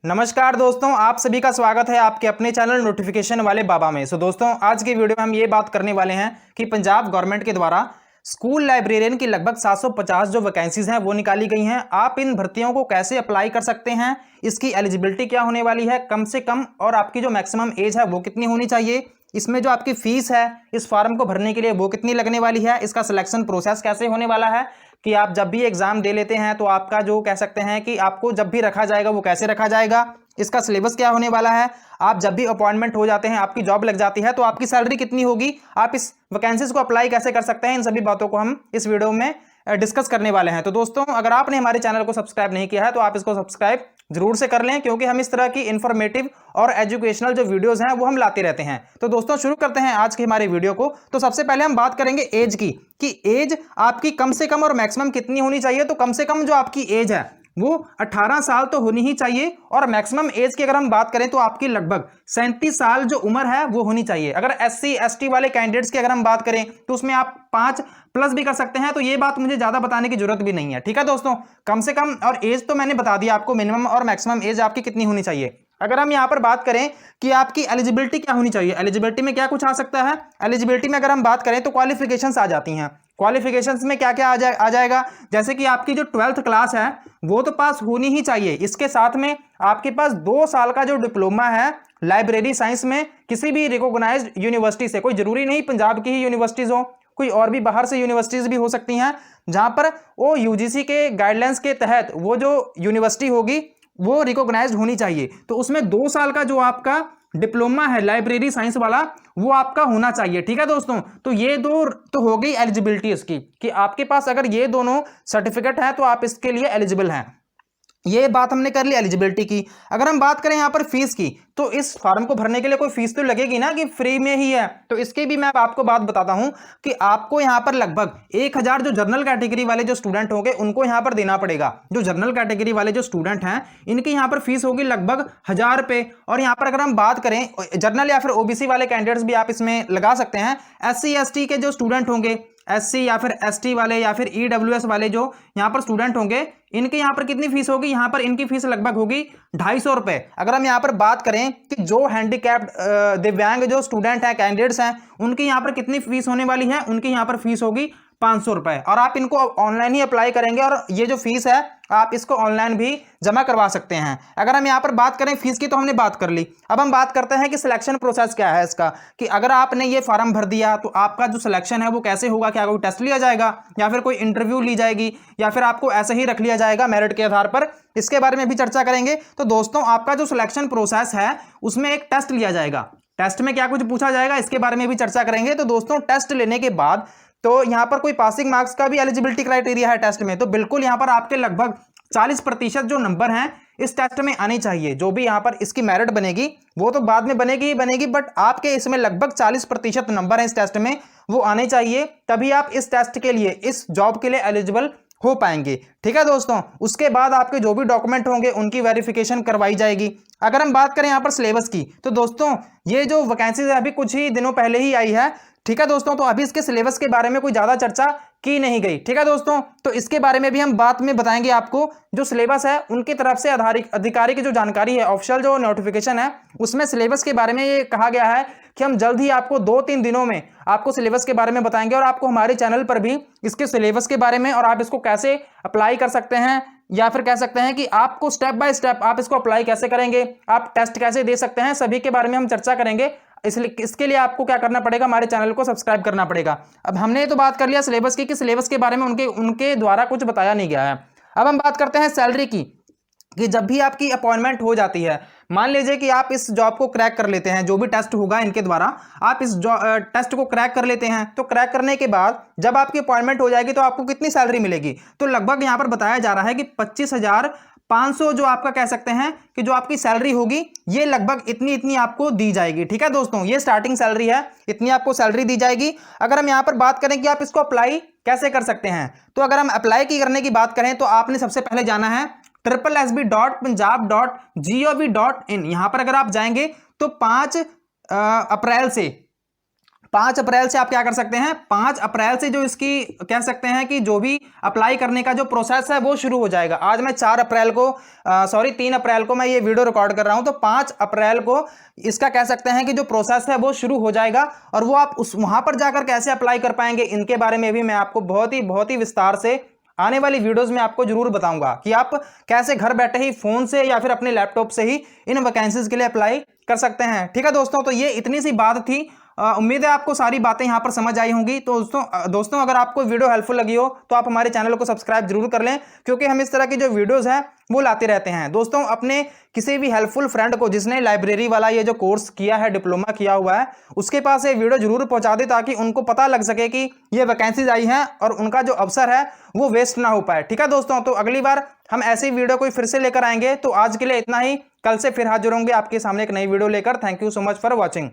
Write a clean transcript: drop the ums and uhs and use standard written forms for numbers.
नमस्कार दोस्तों, आप सभी का स्वागत है आपके अपने चैनल नोटिफिकेशन वाले बाबा में। दोस्तों, आज की वीडियो में हम ये बात करने वाले हैं कि पंजाब गवर्नमेंट के द्वारा स्कूल लाइब्रेरियन की लगभग 750 जो वैकेंसीज हैं वो निकाली गई हैं। आप इन भर्तियों को कैसे अप्लाई कर सकते हैं, इसकी एलिजिबिलिटी क्या होने वाली है कम से कम, और आपकी जो मैक्सिमम एज है वो कितनी होनी चाहिए, इसमें जो आपकी फीस है इस फॉर्म को भरने के लिए वो कितनी लगने वाली है, इसका सिलेक्शन प्रोसेस कैसे होने वाला है, कि आप जब भी एग्जाम दे लेते हैं तो आपका जो कह सकते हैं कि आपको जब भी रखा जाएगा वो कैसे रखा जाएगा, इसका सिलेबस क्या होने वाला है, आप जब भी अपॉइंटमेंट हो जाते हैं, आपकी जॉब लग जाती है तो आपकी सैलरी कितनी होगी, आप इस वैकेंसीज को अप्लाई कैसे कर सकते हैं, इन सभी बातों को हम इस वीडियो में डिस्कस करने वाले हैं। तो दोस्तों, अगर आपने हमारे चैनल को सब्सक्राइब नहीं किया है तो आप इसको सब्सक्राइब जरूर से कर लें, क्योंकि हम इस तरह की इंफॉर्मेटिव और एजुकेशनल जो वीडियोस हैं वो हम लाते रहते हैं। तो दोस्तों, शुरू करते हैं आज की हमारी वीडियो को। तो सबसे पहले हम बात करेंगे एज की, कि एज आपकी कम से कम और मैक्सिमम कितनी होनी चाहिए। तो कम से कम जो आपकी एज है वो 18 साल तो होनी ही चाहिए, और मैक्सिमम एज की अगर हम बात करें तो आपकी लगभग 37 साल जो उम्र है वो होनी चाहिए। अगर SC ST वाले कैंडिडेट्स की अगर हम बात करें तो उसमें आप 5 प्लस भी कर सकते हैं, तो ये बात मुझे ज्यादा बताने की जरूरत भी नहीं है। ठीक है दोस्तों, कम से कम और एज तो मैंने बता दिया आपको, मिनिमम और मैक्सिमम एज आपकी कितनी होनी चाहिए। अगर हम यहां पर बात करें कि आपकी एलिजिबिलिटी क्या होनी चाहिए, एलिजिबिलिटी में क्या कुछ आ सकता है, एलिजिबिलिटी में अगर हम बात करें तो क्वालिफिकेशंस आ जाती हैं। क्वालिफिकेशंस में क्या क्या आ जाएगा, जैसे कि आपकी जो 12th क्लास है वो तो पास होनी ही चाहिए। इसके साथ में आपके पास 2 साल का जो डिप्लोमा है लाइब्रेरी साइंस में किसी भी रिकॉग्नाइज्ड यूनिवर्सिटी से, कोई जरूरी नहीं पंजाब की ही यूनिवर्सिटीज हो, कोई और भी बाहर से यूनिवर्सिटीज भी हो सकती हैं, जहां पर वो UGC के गाइडलाइंस के तहत वो जो यूनिवर्सिटी होगी वो रिकॉग्नाइज्ड होनी चाहिए। तो उसमें 2 साल का जो आपका डिप्लोमा है लाइब्रेरी साइंस वाला वो आपका होना चाहिए। ठीक है दोस्तों, तो ये दो तो हो गई एलिजिबिलिटी इसकी, कि आपके पास अगर ये दोनों सर्टिफिकेट है तो आप इसके लिए एलिजिबल हैं। ये बात हमने कर ली एलिजिबिलिटी की। अगर हम बात करें यहाँ पर फीस की, तो इस फॉर्म को भरने के लिए कोई फीस तो लगेगी ना, कि फ्री में ही है। तो इसकी भी मैं आपको बात बताता हूं कि आपको यहाँ पर लगभग 1000 जो जनरल कैटेगरी वाले जो स्टूडेंट होंगे उनको यहाँ पर देना पड़ेगा। जो जनरल कैटेगरी वाले जो स्टूडेंट हैं इनकी यहाँ पर फीस होगी लगभग 1000 रुपए। और यहाँ पर अगर हम बात करें जनरल या फिर OBC वाले कैंडिडेट्स भी आप इसमें लगा सकते हैं। SC ST के जो स्टूडेंट होंगे, SC या फिर ST वाले या फिर EWS वाले जो यहाँ पर स्टूडेंट होंगे, इनके यहाँ पर कितनी फीस होगी, यहाँ पर इनकी फीस लगभग होगी 250 रुपए। अगर हम यहाँ पर बात करें कि जो हैंडीकैप्ड दिव्यांग जो स्टूडेंट हैं, कैंडिडेट्स हैं, उनकी यहाँ पर कितनी फीस होने वाली है, उनकी यहाँ पर फीस होगी 500 रुपए। और आप इनको ऑनलाइन ही अप्लाई करेंगे, और ये जो फीस है आप इसको ऑनलाइन भी जमा करवा सकते हैं। अगर हम यहाँ पर बात करें फीस की तो हमने बात कर ली। अब हम बात करते हैं कि सिलेक्शन प्रोसेस क्या है इसका, कि अगर आपने ये फॉर्म भर दिया तो आपका जो सिलेक्शन है वो कैसे होगा, क्या कोई टेस्ट लिया जाएगा या फिर कोई इंटरव्यू ली जाएगी, या फिर आपको ऐसे ही रख लिया जाएगा मेरिट के आधार पर, इसके बारे में भी चर्चा करेंगे। तो दोस्तों, आपका जो सिलेक्शन प्रोसेस है उसमें एक टेस्ट लिया जाएगा। टेस्ट में क्या कुछ पूछा जाएगा इसके बारे में भी चर्चा करेंगे। तो दोस्तों, टेस्ट लेने के बाद तो यहां पर कोई पासिंग मार्क्स का भी एलिजिबिलिटी क्राइटेरिया है टेस्ट में, तो बिल्कुल यहां पर आपके लगभग 40% जो नंबर हैं इस टेस्ट में आने चाहिए। जो भी यहां पर इसकी मेरिट बनेगी वो तो बाद में बनेगी ही बनेगी, बट आपके इसमें लगभग 40% नंबर है इस टेस्ट में, वो आने चाहिए, तभी आप इस टेस्ट के लिए, इस जॉब के लिए एलिजिबल हो पाएंगे। ठीक है दोस्तों, उसके बाद आपके जो भी डॉक्यूमेंट होंगे उनकी वेरिफिकेशन करवाई जाएगी। अगर हम बात करें यहाँ पर सिलेबस की, तो दोस्तों ये जो वैकेंसीज है अभी कुछ ही दिनों पहले ही आई है। ठीक है दोस्तों, तो अभी इसके सिलेबस के बारे में कोई ज्यादा चर्चा की नहीं गई। ठीक है दोस्तों, तो इसके बारे में भी हम बाद में बताएंगे आपको। जो सिलेबस है उनकी तरफ से अधिकारी की जो जानकारी है, ऑफिशियल जो नोटिफिकेशन है उसमें सिलेबस के बारे में ये कहा गया है कि हम जल्द ही आपको 2-3 दिनों में आपको सिलेबस के बारे में बताएंगे, और आपको हमारे चैनल पर भी इसके सिलेबस के बारे में और आप इसको कैसे अप्लाई कर सकते हैं, या फिर कह सकते हैं कि आपको स्टेप बाय स्टेप आप इसको अप्लाई कैसे करेंगे, आप टेस्ट कैसे दे सकते हैं, सभी के बारे में हम चर्चा करेंगे। इसलिए इसके लिए आपको क्या करना पड़ेगा, हमारे चैनल को सब्सक्राइब करना पड़ेगा। अब हमने तो बात कर लिया सिलेबस की, कि सिलेबस के बारे में उनके द्वारा कुछ बताया नहीं गया है। अब हम बात करते हैं सैलरी की, कि जब भी आपकी अपॉइंटमेंट हो जाती है, मान लीजिए कि आप इस जॉब को क्रैक कर लेते हैं, जो भी टेस्ट होगा इनके द्वारा आप इस टेस्ट को क्रैक कर लेते हैं, तो क्रैक करने के बाद जब आपकी अपॉइंटमेंट हो जाएगी तो आपको कितनी सैलरी मिलेगी, तो लगभग यहां पर बताया जा रहा है कि 25,500 जो आपका कह सकते हैं कि जो आपकी सैलरी होगी ये लगभग इतनी आपको दी जाएगी। ठीक है दोस्तों, ये स्टार्टिंग सैलरी है, इतनी आपको सैलरी दी जाएगी। अगर हम यहां पर बात करें कि आप इसको अप्लाई कैसे कर सकते हैं, तो अगर हम अप्लाई की करने की बात करें तो आपने सबसे पहले जाना है SSB.punjab.gov.in। यहां पर अगर आप जाएंगे तो 5 अप्रैल से 5 अप्रैल से आप क्या कर सकते हैं, 5 अप्रैल से जो इसकी कह सकते हैं कि जो भी अप्लाई करने का जो प्रोसेस है वो शुरू हो जाएगा। आज मैं 3 अप्रैल को मैं ये वीडियो रिकॉर्ड कर रहा हूं, तो 5 अप्रैल को इसका कह सकते हैं कि जो प्रोसेस है वो शुरू हो जाएगा। और वो आप वहां पर जाकर कैसे अप्लाई कर पाएंगे, इनके बारे में भी मैं आपको बहुत ही विस्तार से आने वाली वीडियोस में आपको जरूर बताऊंगा कि आप कैसे घर बैठे ही फोन से या फिर अपने लैपटॉप से ही इन वैकेंसीज के लिए अप्लाई कर सकते हैं। ठीक है दोस्तों, तो ये इतनी सी बात थी। उम्मीद है आपको सारी बातें यहां पर समझ आई होंगी। तो दोस्तों अगर आपको वीडियो हेल्पफुल लगी हो तो आप हमारे चैनल को सब्सक्राइब जरूर कर लें, क्योंकि हम इस तरह की जो वीडियोस हैं वो लाते रहते हैं। दोस्तों अपने किसी भी हेल्पफुल फ्रेंड को जिसने लाइब्रेरी वाला ये जो कोर्स किया है, डिप्लोमा किया हुआ है, उसके पास ये वीडियो जरूर पहुंचा दे, ताकि उनको पता लग सके कि ये वैकेंसीज आई हैं और उनका जो अवसर है वो वेस्ट ना हो पाए। ठीक है दोस्तों, तो अगली बार हम ऐसी वीडियो कोई फिर से लेकर आएंगे। तो आज के लिए इतना ही, कल से फिर हाजिर होंगे आपके सामने एक नई वीडियो लेकर। Thank you so much for watching.